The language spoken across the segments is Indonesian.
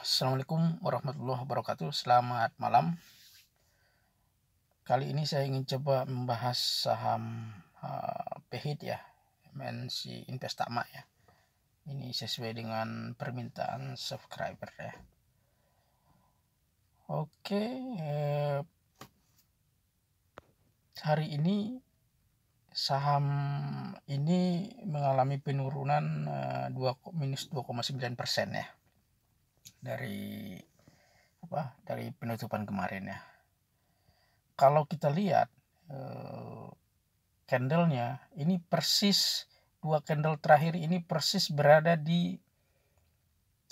Assalamualaikum warahmatullahi wabarakatuh. Selamat malam. Kali ini saya ingin coba membahas saham PHID ya, MNC Investama ya. Ini sesuai dengan permintaan subscriber ya. Oke, hari ini saham ini mengalami penurunan minus 2,9% ya dari penutupan kemarin ya. Kalau kita lihat candlenya ini persis, dua candle terakhir ini persis berada di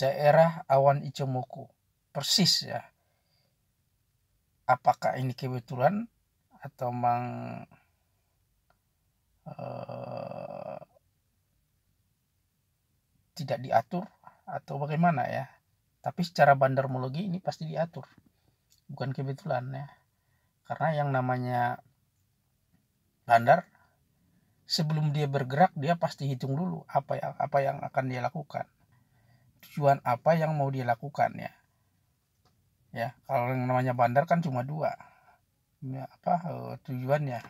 daerah awan Ichimoku, persis ya. Apakah ini kebetulan atau memang tidak diatur atau bagaimana ya? Tapi secara bandarmologi ini pasti diatur, bukan kebetulan ya. Karena yang namanya bandar, sebelum dia bergerak dia pasti hitung dulu apa yang akan dia lakukan, tujuan apa yang mau dia lakukan ya. Ya, kalau yang namanya bandar kan cuma dua tujuannya.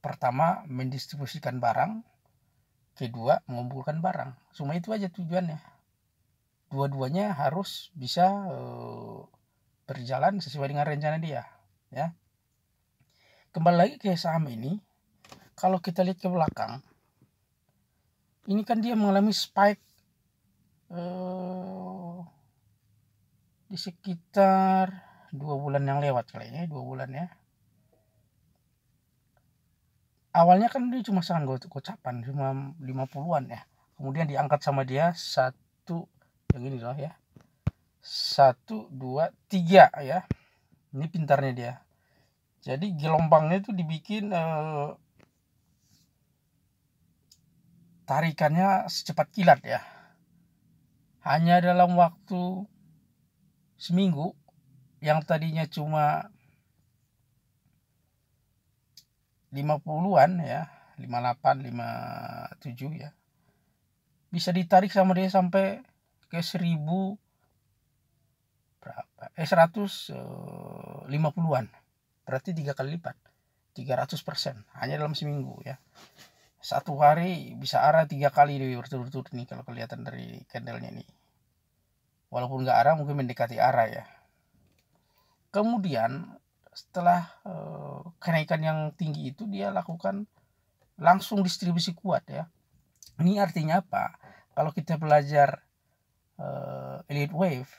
Pertama, mendistribusikan barang, kedua, mengumpulkan barang. Cuma itu aja tujuannya. Dua-duanya harus bisa berjalan sesuai dengan rencana dia ya. Kembali lagi ke saham ini, kalau kita lihat ke belakang, ini kan dia mengalami spike di sekitar 2 bulan yang lewat kayaknya, 2 bulan ya. Awalnya kan dia cuma sangat gocapan, cuma 50-an ya. Kemudian diangkat sama dia satu yang ini loh ya. 1, 2, 3 ya. Ini pintarnya dia. Jadi gelombangnya itu dibikin tarikannya secepat kilat ya. Hanya dalam waktu seminggu, yang tadinya cuma 50-an ya, 58, 57 ya, bisa ditarik sama dia sampai ke 150-an. Berarti 3 kali lipat, 300% hanya dalam seminggu ya. Satu hari bisa arah 3 kali berturut-turut nih kalau kelihatan dari candlenya nih. Walaupun nggak arah, mungkin mendekati arah ya. Kemudian setelah kenaikan yang tinggi itu dia lakukan langsung distribusi kuat ya. Ini artinya apa? Kalau kita belajar Elliott Wave,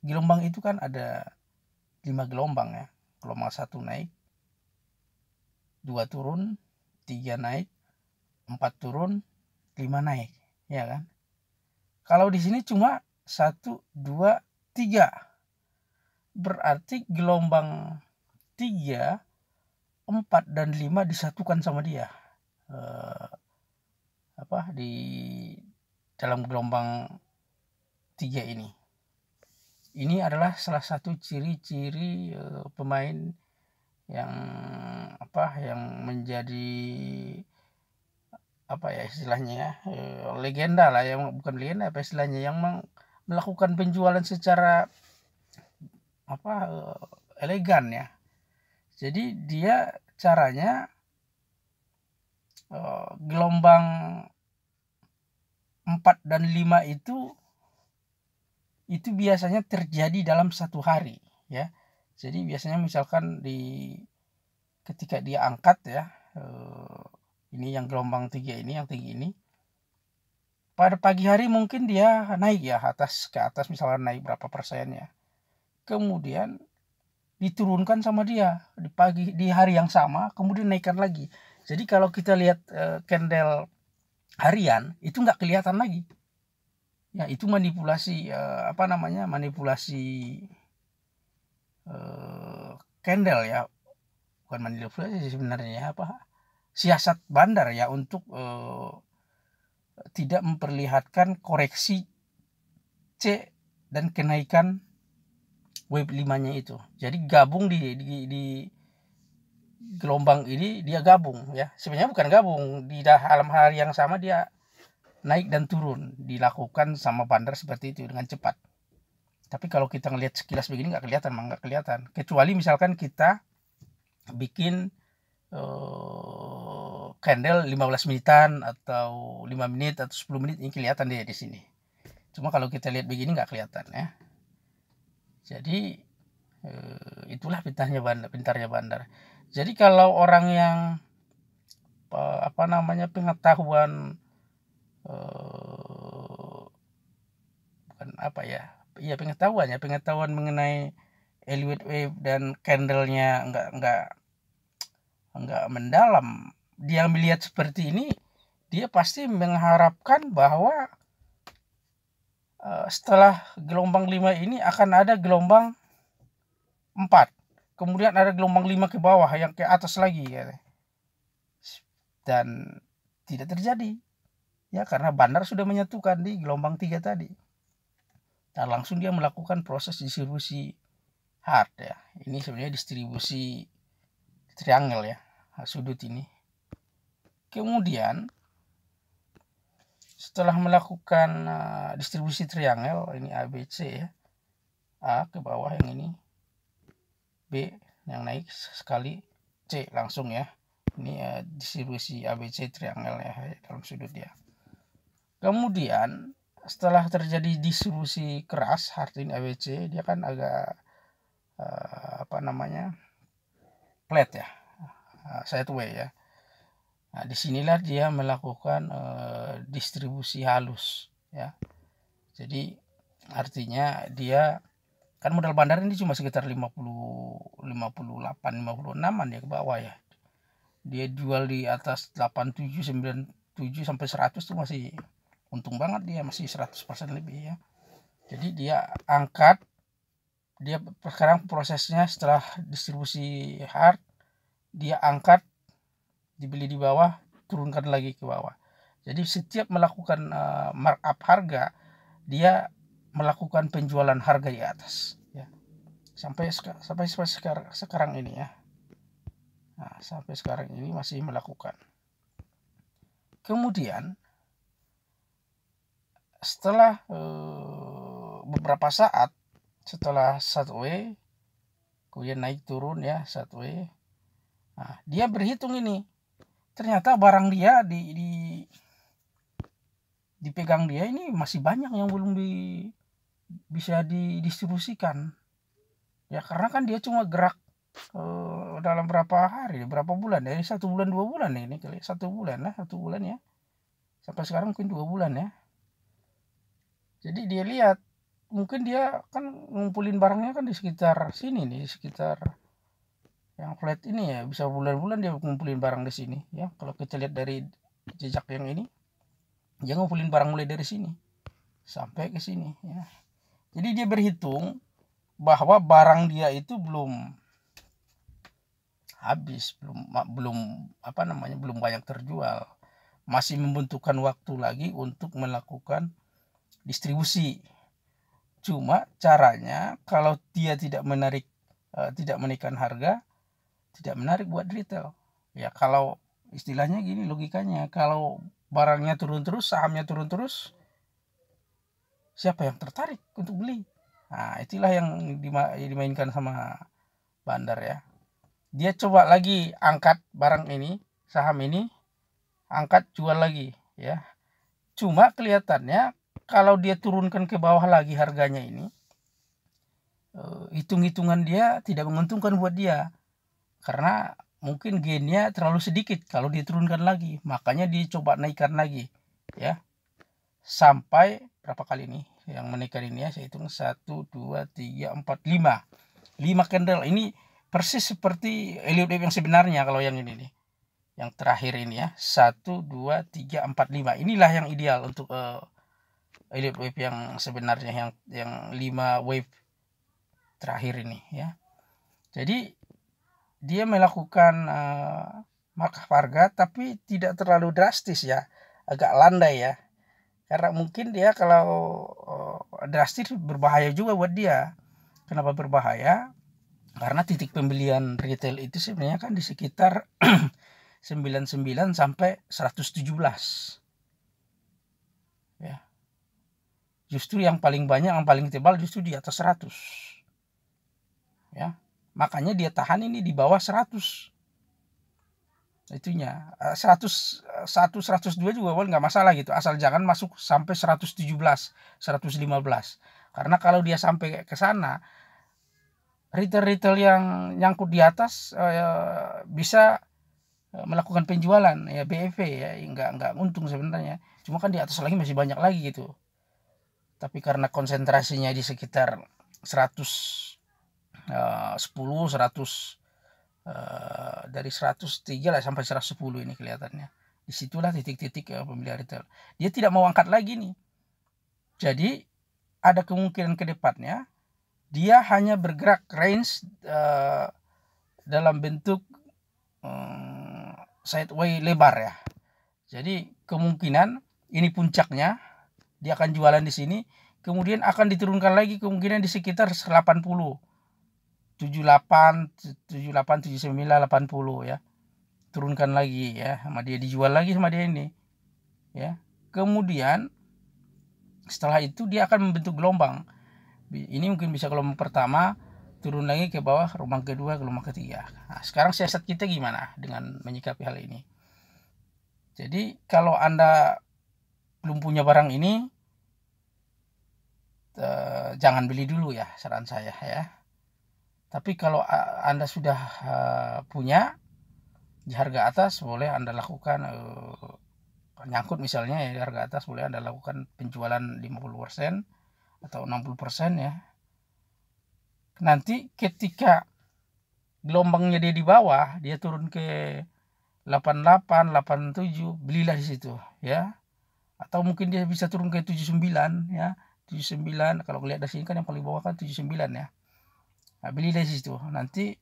gelombang itu kan ada 5 gelombang ya. Gelombang 1 naik, 2 turun, 3 naik, 4 turun, 5 naik, ya kan? Kalau di sini cuma 1, 2, 3. Berarti gelombang 3, 4 dan 5 disatukan sama dia. Di dalam gelombang 3 ini. Ini adalah salah satu ciri-ciri pemain yang menjadi istilahnya ya, legenda lah, yang bukan legenda, istilahnya yang melakukan penjualan secara elegan ya. Jadi dia caranya gelombang 4 dan 5 itu biasanya terjadi dalam satu hari ya. Jadi biasanya misalkan ketika dia angkat ya, ini yang gelombang 3 ini, yang tinggi ini, pada pagi hari mungkin dia naik ya ke atas misalkan naik berapa persen ya. Kemudian diturunkan sama dia di hari yang sama, kemudian naikkan lagi. Jadi kalau kita lihat candle harian itu nggak kelihatan lagi ya, itu manipulasi manipulasi candle ya, bukan manipulasi sebenarnya, siasat bandar ya, untuk tidak memperlihatkan koreksi C dan kenaikan wave 5-nya itu. Jadi gabung di gelombang ini, dia gabung ya. Sebenarnya bukan gabung, di dalam hari yang sama dia naik dan turun, dilakukan sama bandar seperti itu dengan cepat Tapi kalau kita ngelihat sekilas begini nggak kelihatan. Kecuali misalkan kita bikin candle 15 menitan atau 5 menit atau 10 menit, ini kelihatan deh di sini. Cuma kalau kita lihat begini nggak kelihatan ya. Jadi itulah pintarnya Bandar. Jadi kalau orang yang pengetahuan pengetahuan mengenai Elliott Wave dan candlenya nggak mendalam, dia melihat seperti ini, dia pasti mengharapkan bahwa setelah gelombang 5 ini akan ada gelombang 4, kemudian ada gelombang 5 ke bawah yang ke atas lagi ya. Dan tidak terjadi ya, karena Bandar sudah menyatukan di gelombang 3 tadi. Dan langsung dia melakukan proses distribusi hard ya. Ini sebenarnya distribusi triangle ya, sudut ini. Kemudian setelah melakukan distribusi triangle, ini ABC ya, A ke bawah yang ini, B yang naik sekali, C langsung ya. Ini distribusi ABC triangle ya dalam sudut ya. Kemudian setelah terjadi distribusi keras hard ini ABC, dia kan agak flat ya, sideway ya. Nah, disinilah dia melakukan distribusi halus ya. Jadi artinya dia kan modal Bandar ini cuma sekitar 56-an ya ke bawah ya. Dia jual di atas 87, 97 sampai 100 tuh masih untung banget, dia masih 100% lebih ya. Jadi dia angkat, dia sekarang prosesnya setelah distribusi hard, dia angkat, dibeli di bawah, turunkan lagi ke bawah. Jadi setiap melakukan markup harga, dia melakukan penjualan harga di atas ya. Sampai sekarang ini ya. Nah, sampai sekarang ini masih melakukan. Kemudian setelah beberapa saat setelah sideway, kemudian naik turun ya sideway, nah, dia berhitung ini, ternyata barang dia dipegang dia ini masih banyak yang belum bisa didistribusikan ya, karena kan dia cuma gerak dalam berapa hari, berapa bulan, dari 1 bulan 2 bulan ini kali, 1 bulan ya, sampai sekarang mungkin 2 bulan ya. Jadi dia lihat, mungkin dia kan ngumpulin barangnya kan di sekitar sini nih, di sekitar yang flat ini ya, bisa bulan-bulan dia ngumpulin barang di sini ya. Kalau kita lihat dari jejak yang ini, dia ngumpulin barang mulai dari sini sampai ke sini ya. Jadi dia berhitung bahwa barang dia itu belum habis, belum banyak terjual, masih membutuhkan waktu lagi untuk melakukan distribusi. Cuma caranya kalau dia tidak menaikkan harga, tidak menarik buat retail ya. Kalau istilahnya gini logikanya, kalau barangnya turun terus, sahamnya turun terus, siapa yang tertarik untuk beli? Nah, itulah yang dimainkan sama Bandar ya. Dia coba lagi angkat barang ini, saham ini, angkat jual lagi ya. Cuma kelihatannya kalau dia turunkan ke bawah lagi harganya ini, hitung-hitungan dia tidak menguntungkan buat dia, karena mungkin gainnya terlalu sedikit kalau diturunkan lagi. Makanya dia coba naikkan lagi ya, sampai berapa kali nih yang menaikkan ini ya, saya hitung 1, 2, 3, 4, 5 candle. Ini persis seperti Elliott Wave yang sebenarnya. Kalau yang ini nih, yang terakhir ini ya, 1, 2, 3, 4, 5, inilah yang ideal untuk Elliott Wave yang sebenarnya, yang 5 wave terakhir ini ya. Jadi dia melakukan markup harga tapi tidak terlalu drastis ya, agak landai ya, karena mungkin dia kalau drastis berbahaya juga buat dia. Kenapa berbahaya? Karena titik pembelian retail itu sebenarnya kan di sekitar 99 sampai 117 ya. Justru yang paling banyak, yang paling tebal justru di atas 100. Ya. Makanya dia tahan ini di bawah 100. Itunya 101, 102 juga boleh, nggak masalah gitu, asal jangan masuk sampai 117, 115. Karena kalau dia sampai ke sana, retail yang nyangkut di atas bisa melakukan penjualan ya, BEV ya, nggak untung sebenarnya. Cuma kan di atas lagi masih banyak lagi gitu. Tapi karena konsentrasinya di sekitar 110, 100 dari 103 lah sampai 110 ini kelihatannya. Disitulah titik-titik pembelian retail. Dia tidak mau angkat lagi nih. Jadi ada kemungkinan ke depannya dia hanya bergerak range dalam bentuk sideway lebar ya. Jadi kemungkinan ini puncaknya, dia akan jualan di sini, kemudian akan diturunkan lagi kemungkinan di sekitar 80. 78, 79, 80 ya. Turunkan lagi ya, sama dia dijual lagi sama dia ini. Ya. Kemudian setelah itu dia akan membentuk gelombang. Ini mungkin bisa gelombang pertama, turun lagi ke bawah, gelombang kedua, gelombang ketiga. Nah, sekarang siasat kita gimana dengan menyikapi hal ini? Jadi kalau Anda belum punya barang ini, jangan beli dulu ya, saran saya ya. Tapi kalau Anda sudah punya di harga atas, boleh Anda lakukan nyangkut misalnya ya, di harga atas boleh Anda lakukan penjualan 50% atau 60% ya. Nanti ketika gelombangnya dia di bawah, dia turun ke 88, 87, belilah di situ ya. Atau mungkin dia bisa turun ke 79 ya. 79, kalau lihat dari sini kan yang paling bawah kan 79 ya. Nah, beli dari situ. Nanti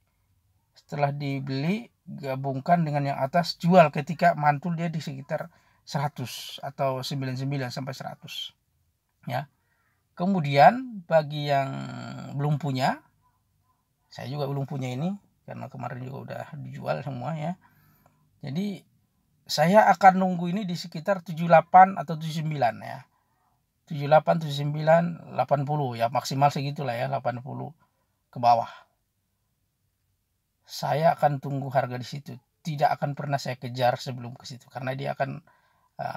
setelah dibeli, gabungkan dengan yang atas, jual ketika mantul dia di sekitar 100 atau 99 sampai 100 ya. Kemudian bagi yang belum punya, saya juga belum punya ini karena kemarin juga udah dijual semua ya. Jadi saya akan nunggu ini di sekitar 78 atau 79 ya. 78, 79, 80 ya, maksimal segitulah ya, 80 ke bawah. Saya akan tunggu harga di situ. Tidak akan pernah saya kejar sebelum ke situ karena dia akan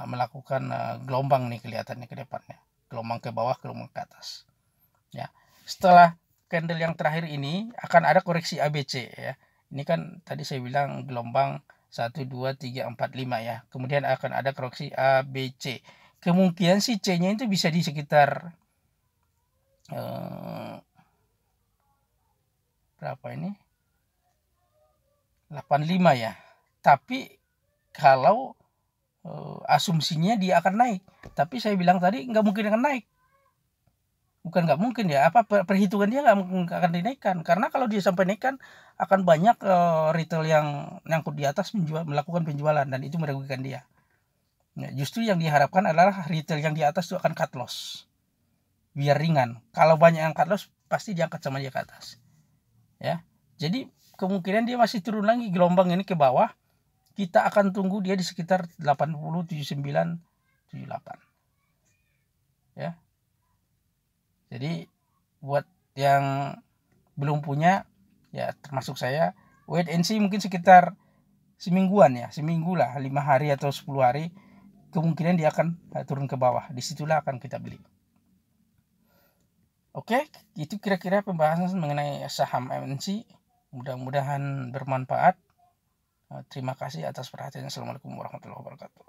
melakukan gelombang nih kelihatannya ke depannya. Gelombang ke bawah, gelombang ke atas. Ya. Setelah candle yang terakhir ini akan ada koreksi ABC ya. Ini kan tadi saya bilang gelombang 1 2 3 4 5 ya. Kemudian akan ada koreksi ABC. Kemungkinan si C-nya itu bisa di sekitar berapa ini? 85 ya. Tapi kalau asumsinya dia akan naik. Tapi saya bilang tadi nggak mungkin akan naik. Bukan nggak mungkin ya, perhitungan dia nggak mungkin akan dinaikkan. Karena kalau dia sampai naikkan, akan banyak retail yang nyangkut di atas melakukan penjualan dan itu merugikan dia. Ya, justru yang diharapkan adalah retail yang di atas itu akan cut loss. Biar ringan. Kalau banyak yang cut loss, pasti diangkat sama dia ke atas. Ya. Jadi kemungkinan dia masih turun lagi gelombang ini ke bawah. Kita akan tunggu dia di sekitar 80, 79, 78. Ya. Jadi buat yang belum punya ya termasuk saya, wait and see mungkin sekitar semingguan ya, seminggu lah, 5 hari atau 10 hari, kemungkinan dia akan turun ke bawah. Disitulah akan kita beli. Oke, itu kira-kira pembahasan mengenai saham MNC. Mudah-mudahan bermanfaat. Terima kasih atas perhatiannya. Assalamualaikum warahmatullahi wabarakatuh.